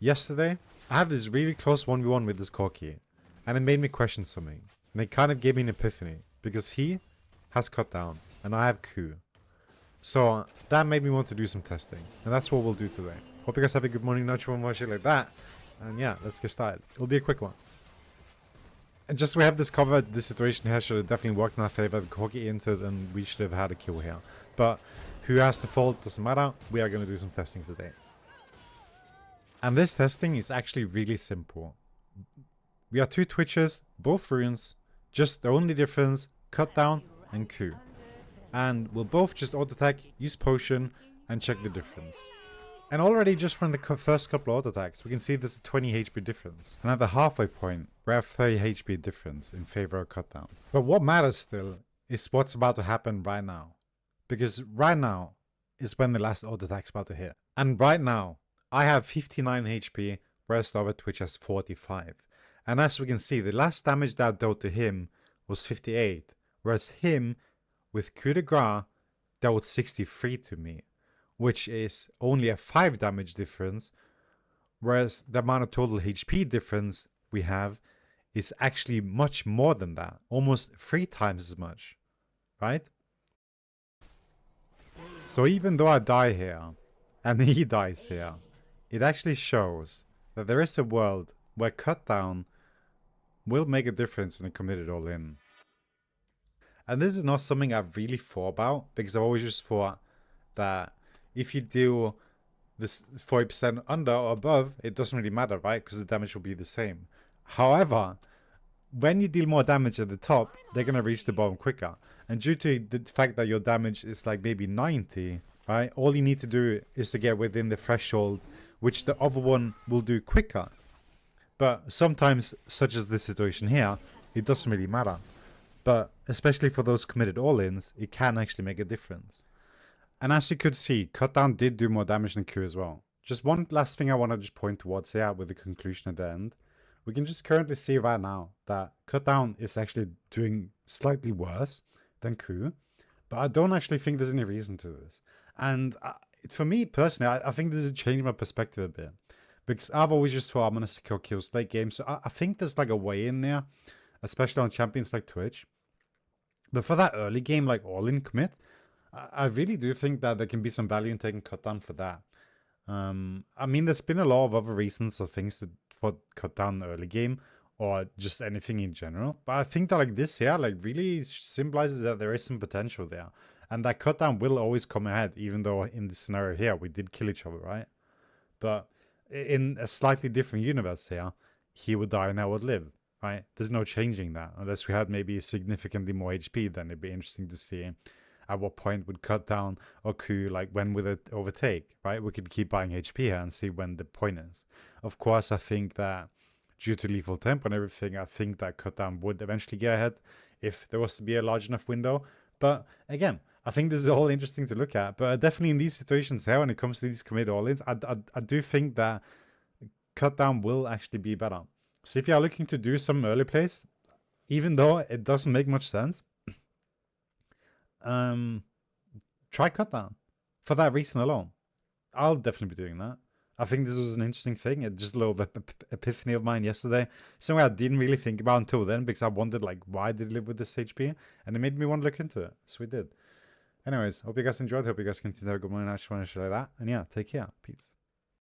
Yesterday, I had this really close 1v1 with this Corki, and it made me question something. And it kind of gave me an epiphany, because he has cut down, and I have Coup. So that made me want to do some testing, and that's what we'll do today. Hope you guys have a good morning, night, one more shit like that. And yeah, let's get started. It'll be a quick one. And just so we have this covered, this situation here should have definitely worked in our favor. The Corki entered, and we should have had a kill here. But who has the fault doesn't matter. We are going to do some testing today. And this testing is actually really simple. We are two Twitches, both runes, just the only difference, cut down and Coup. And we'll both just auto attack, use potion, and check the difference. And already just from the first couple of auto attacks, we can see there's a 20 HP difference. And at the halfway point, we have 30 HP difference in favor of cut down. But what matters still is what's about to happen right now. Because right now is when the last auto attack's about to hit. And right now, I have 59 HP, whereas the other Twitch has 45. And as we can see, the last damage that I dealt to him was 58. Whereas him, with coup de grace, dealt 63 to me. Which is only a 5 damage difference. Whereas the amount of total HP difference we have is actually much more than that. Almost 3 times as much. Right? So even though I die here, and he dies here, it actually shows that there is a world where cut down will make a difference in a committed all in. And this is not something I've really thought about, because I've always just thought that if you do this 40% under or above, it doesn't really matter, right? Because the damage will be the same. However, when you deal more damage at the top, they're going to reach the bottom quicker. And due to the fact that your damage is like maybe 90, right? All you need to do is to get within the threshold, which the other one will do quicker. But sometimes, such as this situation here, it doesn't really matter. But especially for those committed all-ins, it can actually make a difference. And as you could see, cut down did do more damage than Coup as well. Just one last thing I want to just point towards here with the conclusion at the end. We can just currently see right now that cut down is actually doing slightly worse than Coup. But I don't actually think there's any reason to this. And for me personally, I think this has changed my perspective a bit. Because I've always just thought I'm going to secure kills late game. So I think there's like a way in there, especially on champions like Twitch. But for that early game, like all-in commit, I really do think that there can be some value in taking cut down for that. I mean, there's been a lot of other reasons or things for cut down early game, or just anything in general. But I think that like this here, like really symbolizes that there is some potential there. And that cut down will always come ahead, even though in this scenario here, we did kill each other, right? But in a slightly different universe here, he would die and I would live, right? There's no changing that. Unless we had maybe significantly more HP, then it'd be interesting to see at what point would cut down or Coup, like when would it overtake, right? We could keep buying HP here and see when the point is. Of course, I think that due to lethal tempo and everything, I think that cut down would eventually get ahead if there was to be a large enough window. But again, I think this is all interesting to look at. But definitely in these situations here, when it comes to these commit all-ins, I do think that cut down will actually be better. So if you are looking to do some early plays, even though it doesn't make much sense, try cut down for that reason alone. I'll definitely be doing that. I think this was an interesting thing. It's just a little epiphany of mine yesterday. Something I didn't really think about until then, because I wondered like, why did it live with this HP? And it made me want to look into it. So we did. Anyways, hope you guys enjoyed. Hope you guys continue to have a good morning, like that. And yeah, take care. Peace.